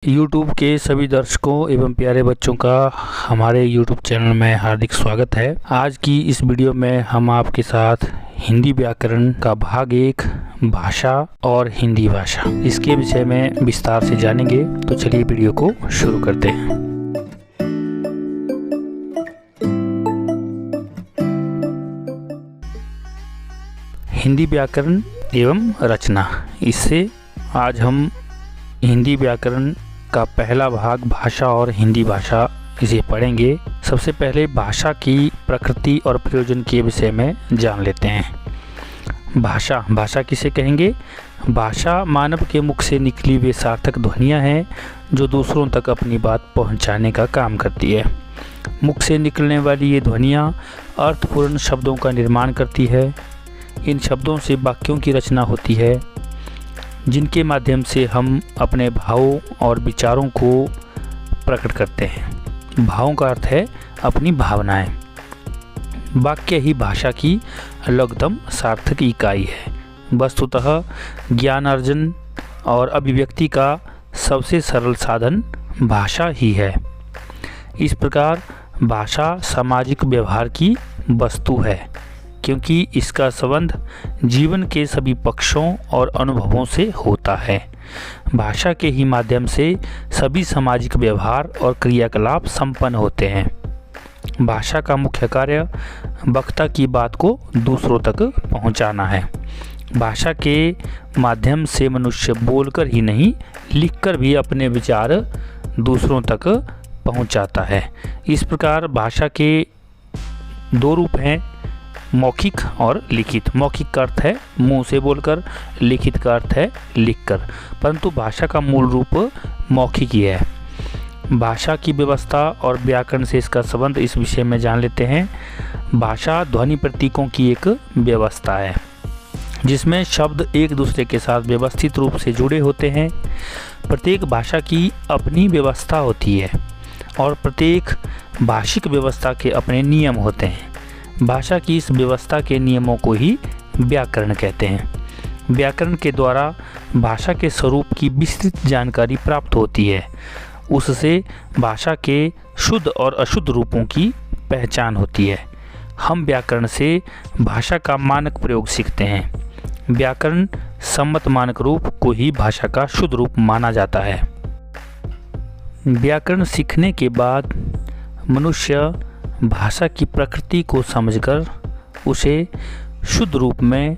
YouTube के सभी दर्शकों एवं प्यारे बच्चों का हमारे YouTube चैनल में हार्दिक स्वागत है। आज की इस वीडियो में हम आपके साथ हिंदी व्याकरण का भाग 1 भाषा और हिंदी भाषा इसके विषय में विस्तार से जानेंगे। तो चलिए वीडियो को शुरू करते हैं। हिंदी व्याकरण एवं रचना, इससे आज हम हिंदी व्याकरण का पहला भाग भाषा और हिंदी भाषा इसे पढ़ेंगे। सबसे पहले भाषा की प्रकृति और प्रयोजन के विषय में जान लेते हैं। भाषा किसे कहेंगे? भाषा मानव के मुख से निकली वे सार्थक ध्वनियाँ हैं जो दूसरों तक अपनी बात पहुंचाने का काम करती है। मुख से निकलने वाली ये ध्वनियाँ अर्थपूर्ण शब्दों का निर्माण करती है। इन शब्दों से वाक्यों की रचना होती है जिनके माध्यम से हम अपने भावों और विचारों को प्रकट करते हैं। भावों का अर्थ है अपनी भावनाएं। वाक्य ही भाषा की लघुतम सार्थक इकाई है। वस्तुतः ज्ञान अर्जन और अभिव्यक्ति का सबसे सरल साधन भाषा ही है। इस प्रकार भाषा सामाजिक व्यवहार की वस्तु है क्योंकि इसका संबंध जीवन के सभी पक्षों और अनुभवों से होता है। भाषा के ही माध्यम से सभी सामाजिक व्यवहार और क्रियाकलाप संपन्न होते हैं। भाषा का मुख्य कार्य वक्ता की बात को दूसरों तक पहुंचाना है। भाषा के माध्यम से मनुष्य बोलकर ही नहीं, लिखकर भी अपने विचार दूसरों तक पहुंचाता है। इस प्रकार भाषा के दो रूप हैं, मौखिक और लिखित। मौखिक का अर्थ है मुंह से बोलकर, लिखित का अर्थ है लिखकर, परंतु भाषा का मूल रूप मौखिक ही है। भाषा की व्यवस्था और व्याकरण से इसका संबंध इस विषय में जान लेते हैं। भाषा ध्वनि प्रतीकों की एक व्यवस्था है जिसमें शब्द एक दूसरे के साथ व्यवस्थित रूप से जुड़े होते हैं। प्रत्येक भाषा की अपनी व्यवस्था होती है और प्रत्येक भाषिक व्यवस्था के अपने नियम होते हैं। भाषा की इस व्यवस्था के नियमों को ही व्याकरण कहते हैं। व्याकरण के द्वारा भाषा के स्वरूप की विस्तृत जानकारी प्राप्त होती है। उससे भाषा के शुद्ध और अशुद्ध रूपों की पहचान होती है। हम व्याकरण से भाषा का मानक प्रयोग सीखते हैं। व्याकरण सम्मत मानक रूप को ही भाषा का शुद्ध रूप माना जाता है। व्याकरण सीखने के बाद मनुष्य भाषा की प्रकृति को समझकर उसे शुद्ध रूप में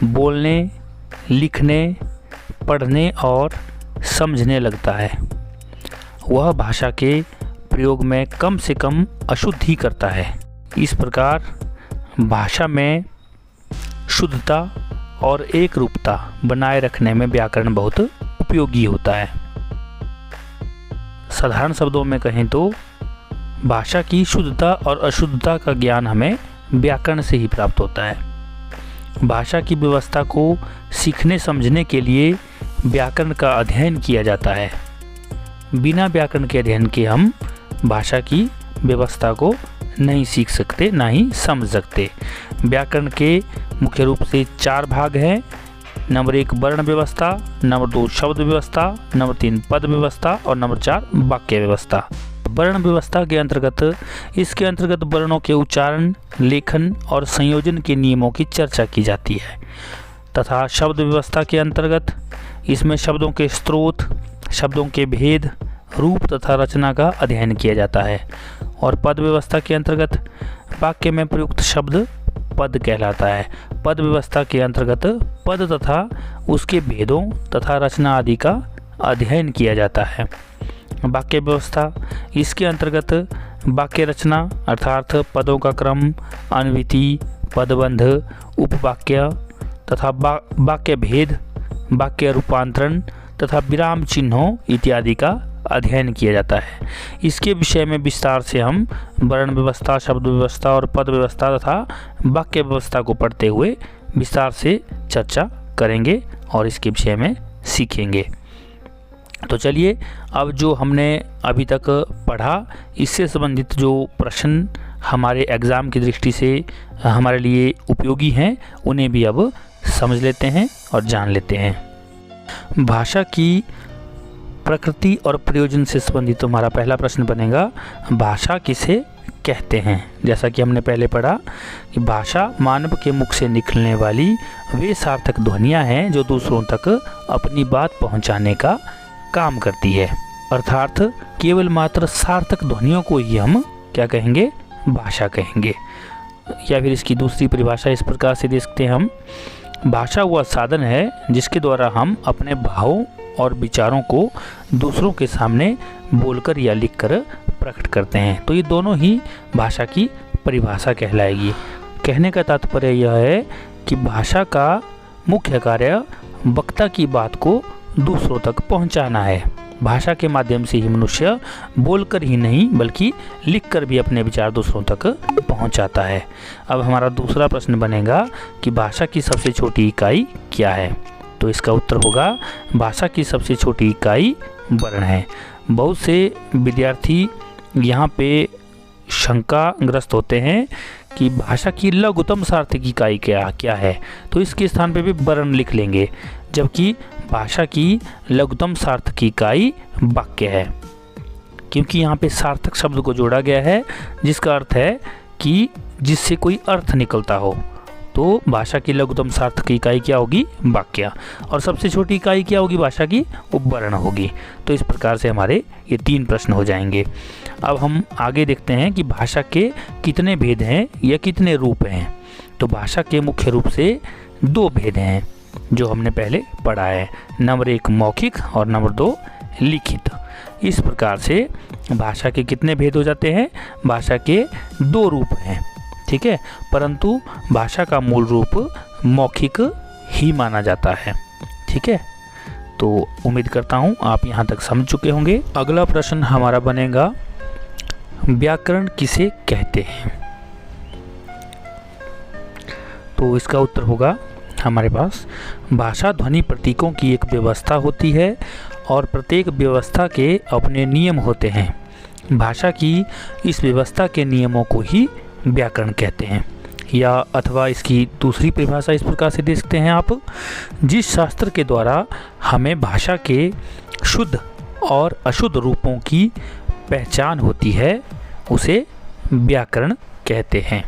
बोलने, लिखने, पढ़ने और समझने लगता है। वह भाषा के प्रयोग में कम से कम अशुद्धि करता है। इस प्रकार भाषा में शुद्धता और एक रूपता बनाए रखने में व्याकरण बहुत उपयोगी होता है। साधारण शब्दों में कहें तो भाषा की शुद्धता और अशुद्धता का ज्ञान हमें व्याकरण से ही प्राप्त होता है। भाषा की व्यवस्था को सीखने समझने के लिए व्याकरण का अध्ययन किया जाता है। बिना व्याकरण के अध्ययन के हम भाषा की व्यवस्था को नहीं सीख सकते, ना ही समझ सकते। व्याकरण के मुख्य रूप से 4 भाग हैं। नंबर 1 वर्ण व्यवस्था, नंबर 2 शब्द व्यवस्था, नंबर 3 पद व्यवस्था और नंबर 4 वाक्य व्यवस्था। वर्ण व्यवस्था के अंतर्गत इसके अंतर्गत वर्णों के उच्चारण, लेखन और संयोजन के नियमों की चर्चा की जाती है तथा शब्द व्यवस्था के अंतर्गत इसमें शब्दों के स्रोत, शब्दों के भेद, रूप तथा रचना का अध्ययन किया जाता है। और पद व्यवस्था के अंतर्गत वाक्य में प्रयुक्त शब्द पद कहलाता है। पद व्यवस्था के अंतर्गत पद तथा उसके भेदों तथा रचना आदि का अध्ययन किया जाता है। वाक्य व्यवस्था, इसके अंतर्गत वाक्य रचना अर्थात पदों का क्रम, अन्विति, पदबंध, उपवाक्य तथा वाक्य भेद, वाक्य रूपांतरण तथा विराम चिन्हों इत्यादि का अध्ययन किया जाता है। इसके विषय में विस्तार से हम वर्ण व्यवस्था, शब्द व्यवस्था और पद व्यवस्था तथा वाक्य व्यवस्था को पढ़ते हुए विस्तार से चर्चा करेंगे और इसके विषय में सीखेंगे। तो चलिए, अब जो हमने अभी तक पढ़ा इससे संबंधित जो प्रश्न हमारे एग्ज़ाम की दृष्टि से हमारे लिए उपयोगी हैं उन्हें भी अब समझ लेते हैं और जान लेते हैं। भाषा की प्रकृति और प्रयोजन से संबंधित तुम्हारा पहला प्रश्न बनेगा, भाषा किसे कहते हैं। जैसा कि हमने पहले पढ़ा कि भाषा मानव के मुख से निकलने वाली वे सार्थक ध्वनियाँ हैं जो दूसरों तक अपनी बात पहुंचाने का काम करती है। अर्थात केवल मात्र सार्थक ध्वनियों को ही हम क्या कहेंगे, भाषा कहेंगे। या फिर इसकी दूसरी परिभाषा इस प्रकार से देख सकते हैं हम, भाषा वह साधन है जिसके द्वारा हम अपने भावों और विचारों को दूसरों के सामने बोलकर या लिखकर प्रकट करते हैं। तो ये दोनों ही भाषा की परिभाषा कहलाएगी। कहने का तात्पर्य यह है कि भाषा का मुख्य कार्य वक्ता की बात को दूसरों तक पहुंचाना है। भाषा के माध्यम से ही मनुष्य बोलकर ही नहीं बल्कि लिखकर भी अपने विचार दूसरों तक पहुंचाता है। अब हमारा दूसरा प्रश्न बनेगा कि भाषा की सबसे छोटी इकाई क्या है। तो इसका उत्तर होगा, भाषा की सबसे छोटी इकाई वर्ण है। बहुत से विद्यार्थी यहाँ पे शंकाग्रस्त होते हैं कि भाषा की लघुतम सार्थक इकाई क्या है, तो इसके स्थान पे भी वर्ण लिख लेंगे, जबकि भाषा की लघुतम सार्थक इकाई वाक्य है, क्योंकि यहाँ पे सार्थक शब्द को जोड़ा गया है जिसका अर्थ है कि जिससे कोई अर्थ निकलता हो। तो भाषा की लघुतम सार्थक इकाई क्या होगी, वाक्य, और सबसे छोटी इकाई क्या होगी भाषा की, वो वर्ण होगी। तो इस प्रकार से हमारे ये 3 प्रश्न हो जाएंगे। अब हम आगे देखते हैं कि भाषा के कितने भेद हैं या कितने रूप हैं। तो भाषा के मुख्य रूप से 2 भेद हैं जो हमने पहले पढ़ा है, नंबर 1 मौखिक और नंबर 2 लिखित। इस प्रकार से भाषा के कितने भेद हो जाते हैं, भाषा के 2 रूप हैं, ठीक है, परंतु भाषा का मूल रूप मौखिक ही माना जाता है, ठीक है। तो उम्मीद करता हूँ आप यहाँ तक समझ चुके होंगे। अगला प्रश्न हमारा बनेगा, व्याकरण किसे कहते हैं। तो इसका उत्तर होगा हमारे पास, भाषा ध्वनि प्रतीकों की एक व्यवस्था होती है और प्रत्येक व्यवस्था के अपने नियम होते हैं। भाषा की इस व्यवस्था के नियमों को ही व्याकरण कहते हैं। या अथवा इसकी दूसरी परिभाषा इस प्रकार से देख सकते हैं आप, जिस शास्त्र के द्वारा हमें भाषा के शुद्ध और अशुद्ध रूपों की पहचान होती है उसे व्याकरण कहते हैं।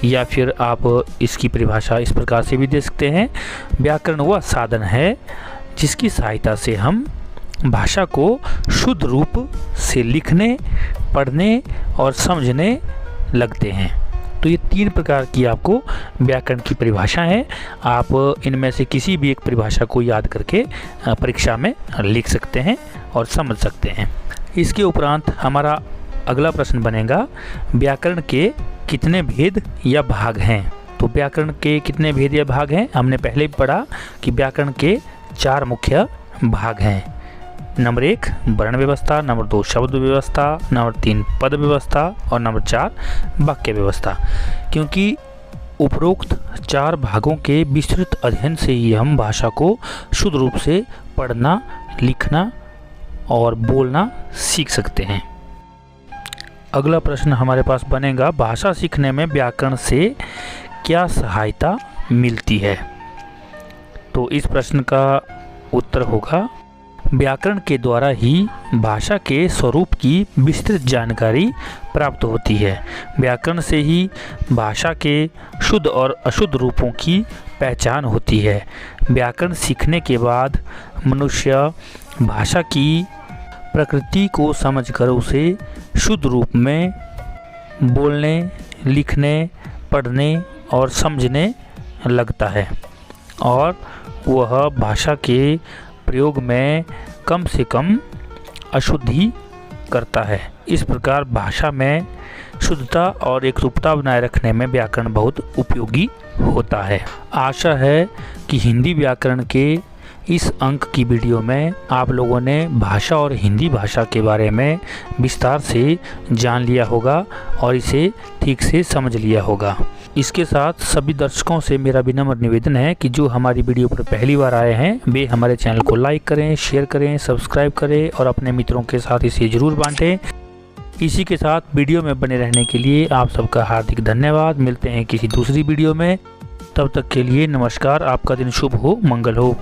या फिर आप इसकी परिभाषा इस प्रकार से भी दे सकते हैं, व्याकरण वह साधन है जिसकी सहायता से हम भाषा को शुद्ध रूप से लिखने, पढ़ने और समझने लगते हैं। तो ये 3 प्रकार की आपको व्याकरण की परिभाषा है। आप इनमें से किसी भी एक परिभाषा को याद करके परीक्षा में लिख सकते हैं और समझ सकते हैं। इसके उपरांत हमारा अगला प्रश्न बनेगा, व्याकरण के कितने भेद या भाग हैं। तो व्याकरण के कितने भेद या भाग हैं, हमने पहले भी पढ़ा कि व्याकरण के 4 मुख्य भाग हैं। नंबर 1 वर्ण व्यवस्था, नंबर 2 शब्द व्यवस्था, नंबर 3 पद व्यवस्था और नंबर 4 वाक्य व्यवस्था। क्योंकि उपरोक्त 4 भागों के विस्तृत अध्ययन से ही हम भाषा को शुद्ध रूप से पढ़ना, लिखना और बोलना सीख सकते हैं। अगला प्रश्न हमारे पास बनेगा, भाषा सीखने में व्याकरण से क्या सहायता मिलती है। तो इस प्रश्न का उत्तर होगा, व्याकरण के द्वारा ही भाषा के स्वरूप की विस्तृत जानकारी प्राप्त होती है। व्याकरण से ही भाषा के शुद्ध और अशुद्ध रूपों की पहचान होती है। व्याकरण सीखने के बाद मनुष्य भाषा की प्रकृति को समझकर उसे शुद्ध रूप में बोलने, लिखने, पढ़ने और समझने लगता है और वह भाषा के प्रयोग में कम से कम अशुद्धि करता है। इस प्रकार भाषा में शुद्धता और एकरूपता बनाए रखने में व्याकरण बहुत उपयोगी होता है। आशा है कि हिंदी व्याकरण के इस अंक की वीडियो में आप लोगों ने भाषा और हिंदी भाषा के बारे में विस्तार से जान लिया होगा और इसे ठीक से समझ लिया होगा। इसके साथ सभी दर्शकों से मेरा विनम्र निवेदन है कि जो हमारी वीडियो पर पहली बार आए हैं वे हमारे चैनल को लाइक करें, शेयर करें, सब्सक्राइब करें और अपने मित्रों के साथ इसे ज़रूर बांटें। इसी के साथ वीडियो में बने रहने के लिए आप सबका हार्दिक धन्यवाद। मिलते हैं किसी दूसरी वीडियो में, तब तक के लिए नमस्कार। आपका दिन शुभ हो, मंगल हो।